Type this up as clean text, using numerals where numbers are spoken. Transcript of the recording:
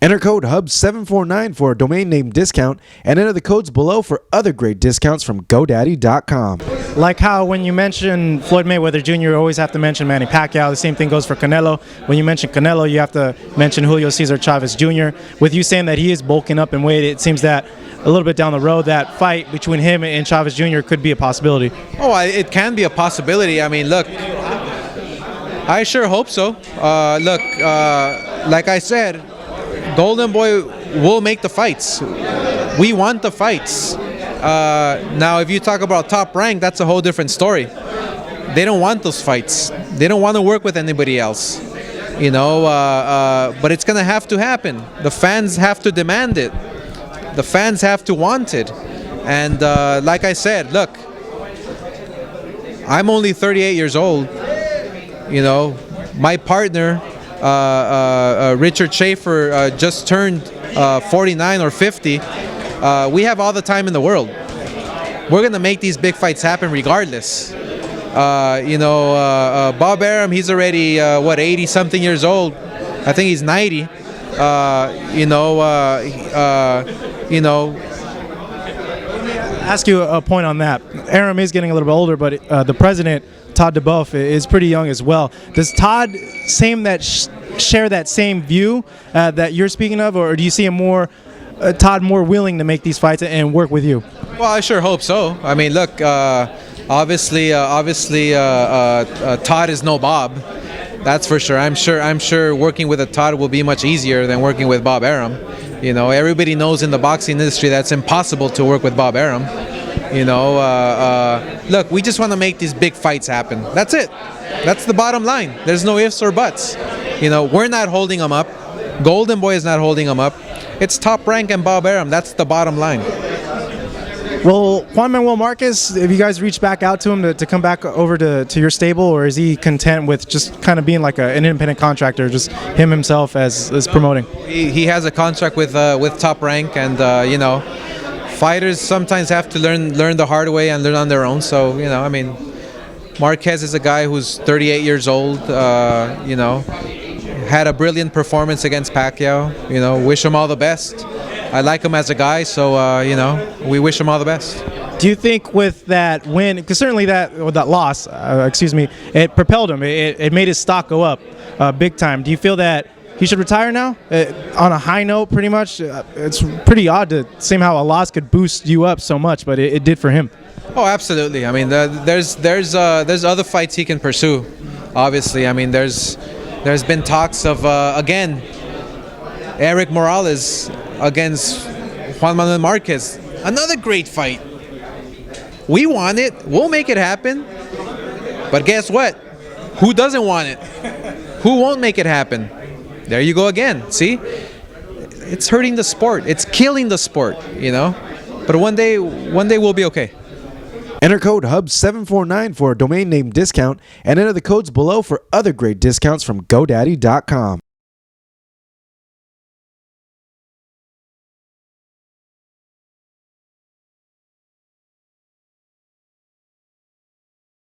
Enter code HUB749 for a domain name discount and enter the codes below for other great discounts from GoDaddy.com. Like how when you mention Floyd Mayweather Jr., you always have to mention Manny Pacquiao. The same thing goes for Canelo. When you mention Canelo, you have to mention Julio Cesar Chavez Jr. With you saying that he is bulking up in weight, it seems that a little bit down the road, that fight between him and Chavez Jr. could be a possibility. Oh, it can be a possibility. I mean, look, I sure hope so. Like I said, Golden Boy will make the fights. We want the fights. Now, if you talk about Top Rank, that's a whole different story. They don't want those fights. They don't want to work with anybody else. You know, but it's going to have to happen. The fans have to demand it. The fans have to want it. And like I said, look, I'm only 38 years old. You know, my partner, Richard Schaefer, just turned 49 or 50. We have all the time in the world. We're going to make these big fights happen regardless. Bob Arum, he's already, 80-something years old. I think he's 90. Ask you a point on that. Arum is getting a little bit older, but the president, Todd DeBuff, is pretty young as well. Does Todd share that same view that you're speaking of, or do you see him Todd more willing to make these fights and work with you? Well, I sure hope so. I mean, look, obviously, Todd is no Bob. That's for sure. I'm sure working with a Todd will be much easier than working with Bob Arum. You know, everybody knows in the boxing industry that's impossible to work with Bob Arum. You know, look, we just want to make these big fights happen. That's it. That's the bottom line. There's no ifs or buts. You know, we're not holding them up. Golden Boy is not holding them up. It's Top Rank and Bob Arum. That's the bottom line. Well, Juan Manuel Marquez, have you guys reached back out to him to come back over to your stable, or is he content with just kind of being like an independent contractor, just himself as promoting? He has a contract with Top Rank, and you know, fighters sometimes have to learn the hard way and learn on their own. So, you know, I mean, Marquez is a guy who's 38 years old, you know, had a brilliant performance against Pacquiao. You know, wish him all the best. I like him as a guy, so, you know, we wish him all the best. Do you think with that win, because certainly that loss, it propelled him, it made his stock go up big time. Do you feel that he should retire now on a high note, pretty much? It's pretty odd to see how a loss could boost you up so much, but it did for him. Oh, absolutely. I mean, there's other fights he can pursue. Obviously, I mean, there's been talks of again, Erik Morales against Juan Manuel Marquez. Another great fight. We want it. We'll make it happen. But guess what? Who doesn't want it? Who won't make it happen? There you go again. See? It's hurting the sport. It's killing the sport, you know? But one day we'll be okay. Enter code HUB749 for a domain name discount and enter the codes below for other great discounts from GoDaddy.com.